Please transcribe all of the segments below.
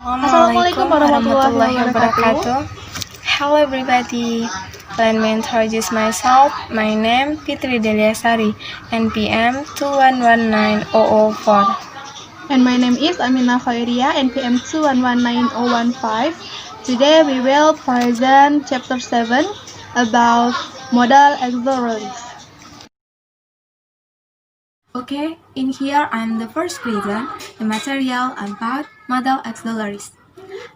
Assalamualaikum warahmatullahi wabarakatuh. Hello everybody. Let me introduce myself. My name Fitri Dewi Syafitri NPM 2119004. And my name is Auxiliaries NPM 2119015. Today we will present chapter 7 about modal auxiliaries. Okay, in here I'm the first present the material about modal auxiliaries.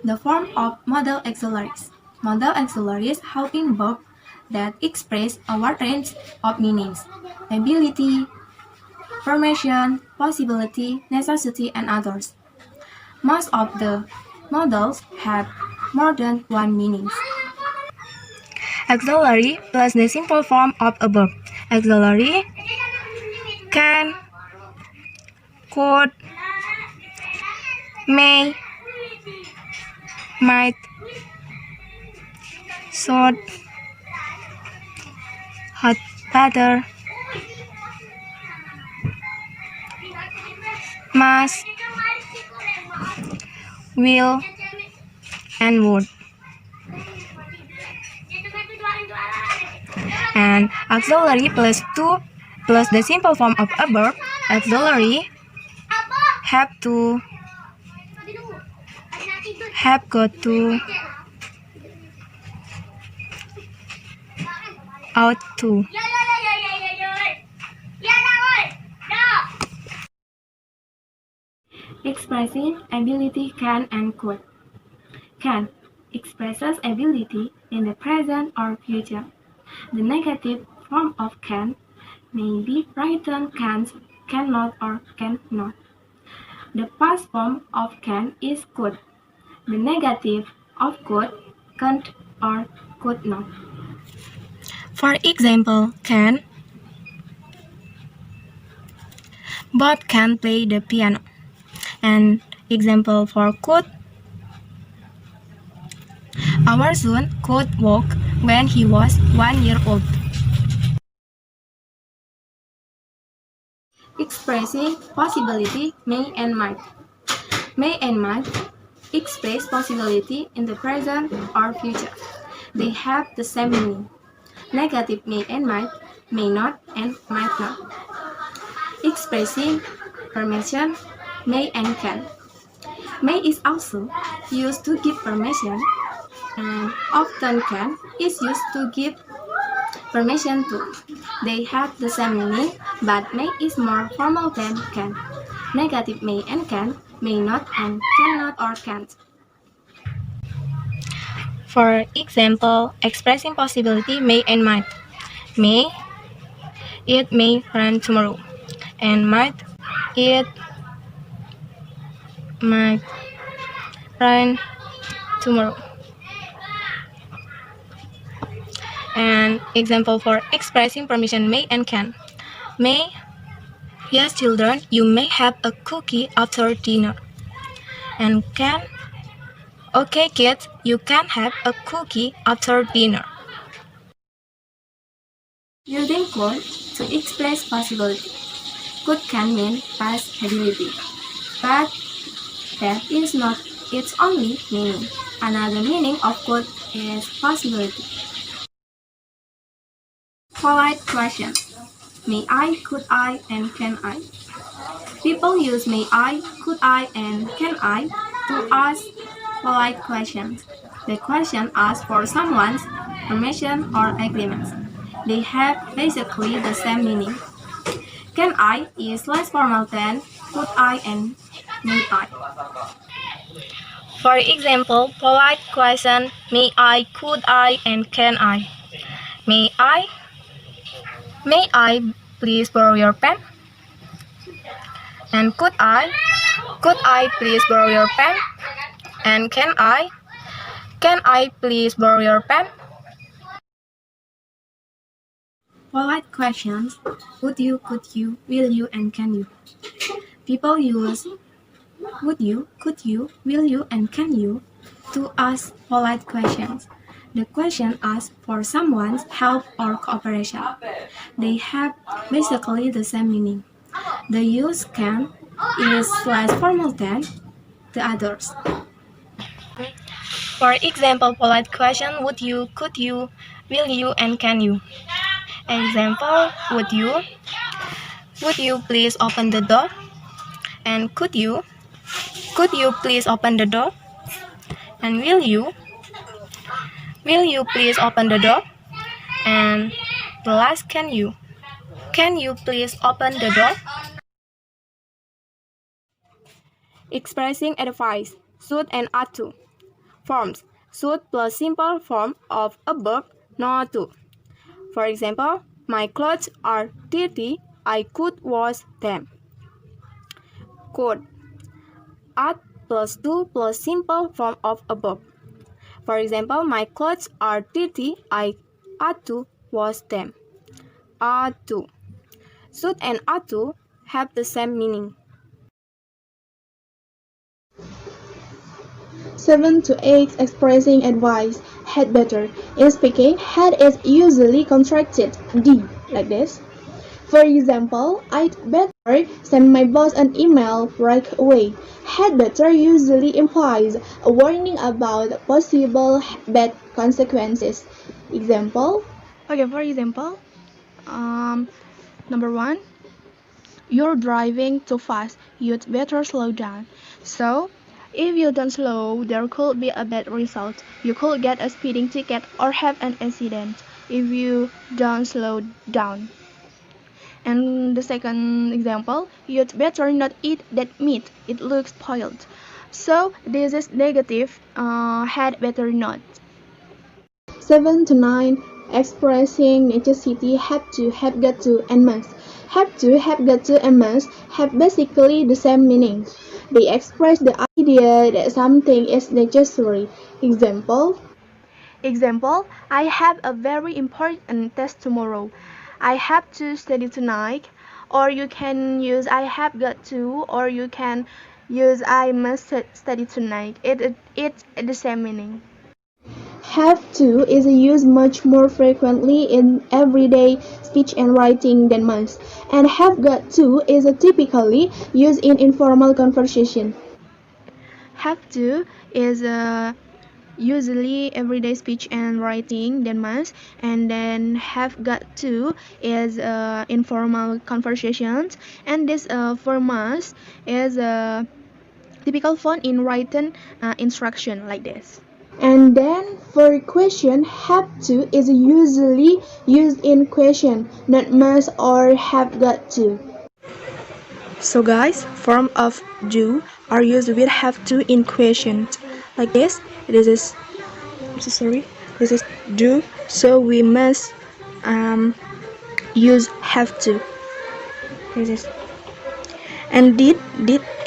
The form of modal auxiliaries. Modal auxiliaries helping verbs that express a wide range of meanings: ability, formation, possibility, necessity, and others. Most of the modals have more than one meaning. Auxiliary plus the simple form of a verb. Auxiliary can, could, may, might, should, had better, must, will, and would. And auxiliary plus 2 plus the simple form of a verb. Auxiliary have to, have got to, ought to. Expressing ability can and could. Can expresses ability in the present or future. The negative form of can may be written can't, cannot, or cannot. The past form of can is could. The negative of could, can't, or could not. For example, can Bob can play the piano. An example for could: our son could walk when he was 1 year old. Expressing possibility may and might. May and might express possibility in the present or future. They have the same meaning. Negative may and might, may not and might not. Expressing permission, may and can. May is also used to give permission, and often can is used to give permission too. They have the same meaning, but may is more formal than can. Negative may and can, may not and cannot or can't. For example, expressing possibility may and might. May, it may rain tomorrow, and might, it might rain tomorrow. And example for expressing permission may and can. May, yes children, you may have a cookie after dinner. And can, okay kids, you can have a cookie after dinner. Using could to express possibility. Could can mean past ability, but that is not its only meaning. Another meaning of could is possibility. Polite questions. May I, could I, and can I? People use may I, could I, and can I to ask polite questions. The question asks for someone's permission or agreement. They have basically the same meaning. Can I is less formal than could I and may I. For example, polite question, may I, could I, and can I? May I please borrow your pen? And could I please borrow your pen? And can I please borrow your pen? Polite questions: would you, could you, will you, and can you? People use would you, could you, will you, and can you to ask polite questions. The question asks for someone's help or cooperation. They have basically the same meaning. The use can is less formal than the others. For example, polite question: would you, could you, will you, and can you? Example: would you please open the door? And could you please open the door? And will you please open the door? And the last, can you please open the door? Expressing advice: should and ought to. Forms: should plus simple form of a verb, not to. For example, my clothes are dirty, I could wash them. Could: ought plus to plus simple form of a verb. For example, my clothes are dirty, I ought to wash them. Ought to. Should and ought to have the same meaning. 7 to 8. Expressing advice. Had better. In speaking, had is usually contracted D, like this. For example, I'd better send my boss an email right away. Had better usually implies a warning about possible bad consequences. Example. Okay, for example, number 1, you're driving too fast. You'd better slow down. So, if you don't slow, there could be a bad result. You could get a speeding ticket or have an accident if you don't slow down. And the second example, you'd better not eat that meat. It looks spoiled. So, this is negative, had better not. 7 to 9. Expressing necessity. Have to, have got to, and must. Have to, have got to, and must have basically the same meaning. They express the idea that something is necessary. Example. I have a very important test tomorrow. I have to study tonight. Or you can use I have got to, or you can use I must study tonight. It's the same meaning. Have to is used much more frequently in everyday speech and writing than must, and have got to is typically used in informal conversation. Have to is usually everyday speech and writing than must, and then have got to is informal conversations, and this for must is typical font in written instruction like this. And then for question, have to is usually used in question, not must or have got to. So guys, form of do are used with have to in questions. Like this, this is this is do, so we must use have to. This is and did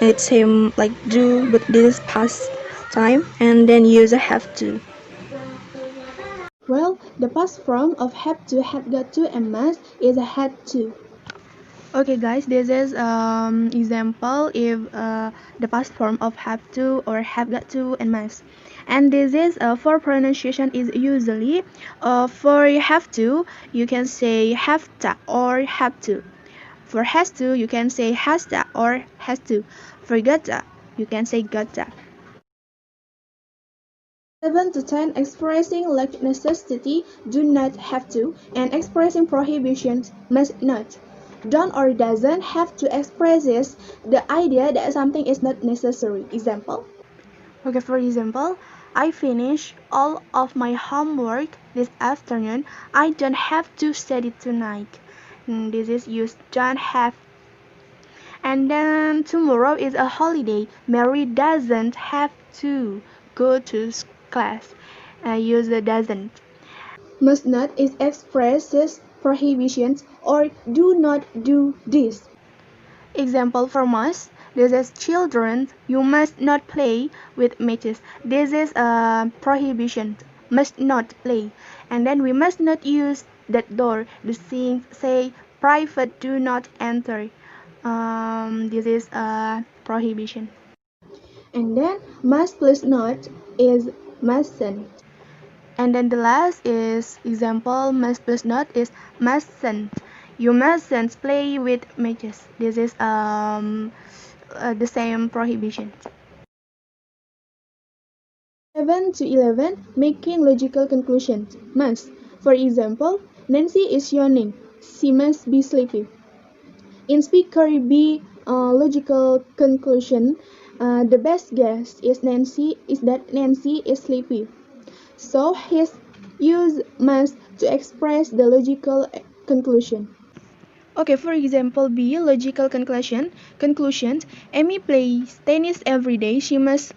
it's same like do, but this is past time, and then use have to. Well, the past form of have to, have got to, and must is had to. Okay guys, this is example if the past form of have to or have got to and must. And this is for pronunciation is usually for have to you can say have to or have to. For has to you can say has to or has to. For gotta you can say gotta. 7 to 10. Expressing like necessity, do not have to, and expressing prohibitions, must not. Don't or doesn't have to expresses the idea that something is not necessary. Example. Okay, for example, I finish all of my homework this afternoon. I don't have to study tonight. This is used don't have. And then tomorrow is a holiday. Mary doesn't have to go to class. Use the doesn't. Must not is expresses prohibitions or do not do this. Example for must. This is children. You must not play with matches. This is a prohibition. Must not play. And then we must not use that door. The thing say private do not enter. This is a prohibition. And then must plus not is mustn't. And then the last is example must plus not is mustn't. You mustn't play with matches. This is the same prohibition. 7 to 11. Making logical conclusions. Must. For example, Nancy is yawning. She must be sleepy. In speaker B logical conclusion, the best guess is that Nancy is sleepy. So his use must to express the logical conclusion. Okay, for example B, logical conclusion. Conclusions. Amy plays tennis every day. She must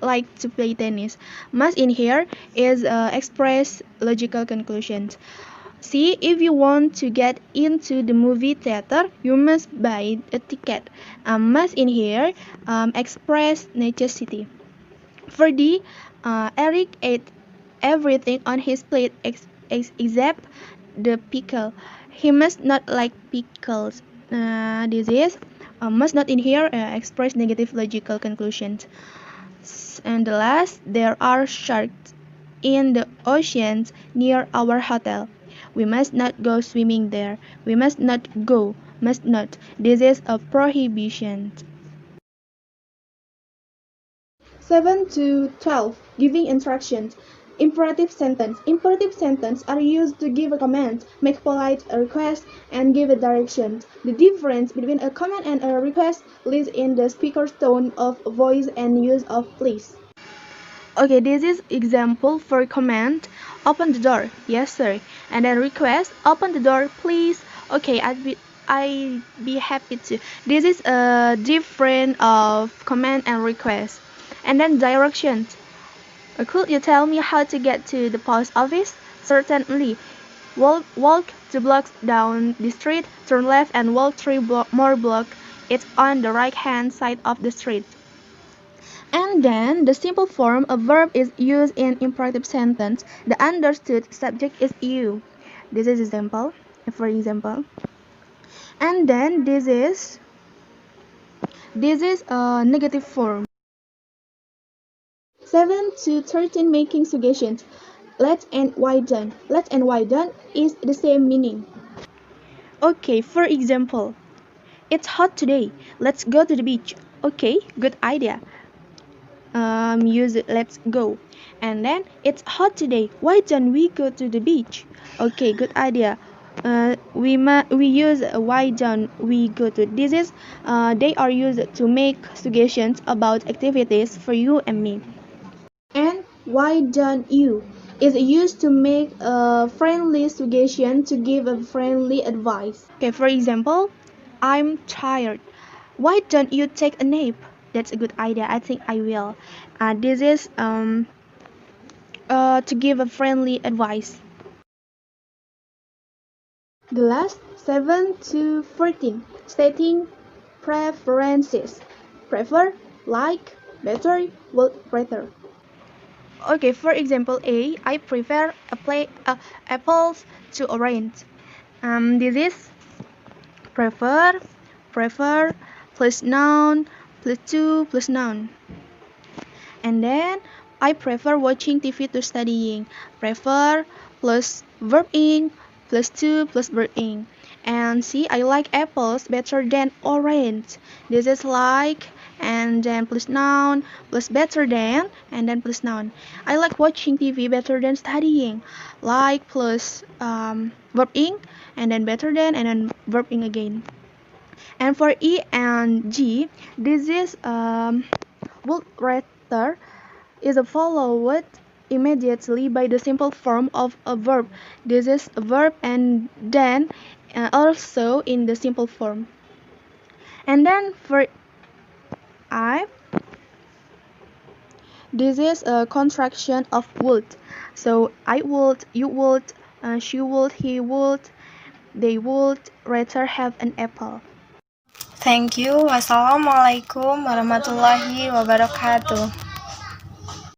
like to play tennis. Must in here is express logical conclusions. See, if you want to get into the movie theater, you must buy a ticket. Must in here express necessity. For D, Eric ate everything on his plate except the pickle. He must not like pickles. This is must not in here express negative logical conclusions. And the last, there are sharks in the oceans near our hotel. We must not go swimming there. We must not go. Must not. This is a prohibition. 7 to 12. Giving instructions. Imperative sentence. Imperative sentences are used to give a command, make polite a request, and give a direction. The difference between a command and a request lies in the speaker's tone of voice and use of please. Okay, this is example for command. Open the door. Yes, sir. And then request. Open the door, please. Okay, I'd be happy to. This is a different of command and request. And then directions. Could you tell me how to get to the post office? Certainly. Walk 2 blocks down the street, turn left and walk 3 more blocks. It's on the right hand side of the street. And then the simple form of verb is used in imperative sentence. The understood subject is you. This is example. For example. And then this is a negative form. 7 to 13 making suggestions. Let and widen. Let and widen is the same meaning. Okay, for example, it's hot today. Let's go to the beach. Okay, good idea. Use it, let's go. And then it's hot today. Why don't we go to the beach? Okay, good idea. We use why don't we go to. This is they are used to make suggestions about activities for you and me. And why don't you is used to make a friendly suggestion to give a friendly advice. Okay, for example, I'm tired. Why don't you take a nap? That's a good idea. I think I will. This is to give a friendly advice. The last 7 to 14 stating preferences. Prefer, like, better, would rather. Okay, for example A, I prefer apples to orange. This is prefer plus noun plus to plus noun. And then I prefer watching TV to studying. Prefer plus verb ing plus to plus verb ing. And see, I like apples better than orange. This is like and then plus noun plus better than and then plus noun. I like watching TV better than studying. Like plus verb ing and then better than and then verb ing again. And for E and G, this is would rather is followed immediately by the simple form of a verb. This is a verb and then also in the simple form. And then for I, this is a contraction of would. So I would, you would, she would, he would, they would rather have an apple. Thank you. Wassalamualaikum warahmatullahi wabarakatuh.